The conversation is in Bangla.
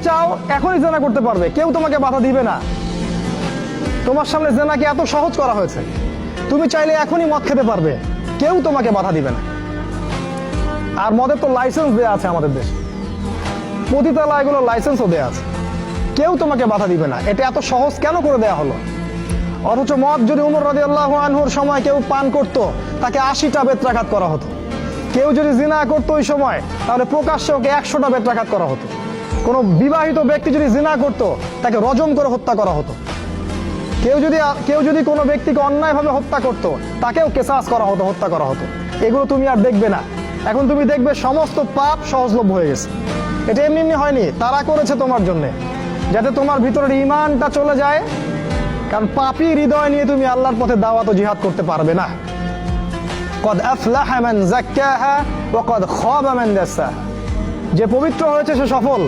চাও এখনই জেনা করতে পারবে, কেউ তোমাকে বাধা দিবে না। তোমার সামনে জেনাকে এত সহজ করা হয়েছে, তুমি চাইলে এখনই মদ খেতে পারবে, কেউ তোমাকে বাধা দিবে না। আর মদের তো লাইসেন্স দেয়া আছে আমাদের দেশে, পতিতালয় এগুলো লাইসেন্সও দেয়া আছে, কেউ তোমাকে বাধা দিবে না। এটা এত সহজ কেন করে দেয়া হলো? অথচ মদ যদি উমর রাদিয়াল্লাহু আনহুর সময় কেউ পান করত, তাকে 80টা বেত্রাঘাত করা হতো। কেউ যদি জিনা করতো ওই সময়, তাহলে প্রকাশ্যে ওকে 100টা বেত্রাঘাত করা হতো। কোনো বিবাহিত ব্যক্তি যদি জিনা করতো, তাকে রজম করে হত্যা করা হতো। কেউ যদি কোনো ব্যক্তিকে অন্যায়ভাবে হত্যা করত, তাকেও কেসাস করা হতো, হত্যা করা হতো। এগুলো তুমি আর দেখবে না। এখন তুমি দেখবে সমস্ত পাপ সহজলভ্য হয়ে গেছে। এটা এমনি এমনি হয়নি, তারা করেছে তোমার জন্য, যাতে তোমার ভিতরের ঈমানটা চলে যায়। কারণ পাপী হৃদয় নিয়ে তুমি আল্লাহর পথে দাওয়াত ও জিহাদ করতে পারবে না। কদ আফলাহা মান যাক্কাহা ওয়া কদ খাবা মান দাসাহা। যে পবিত্র হয়েছে সে সফল।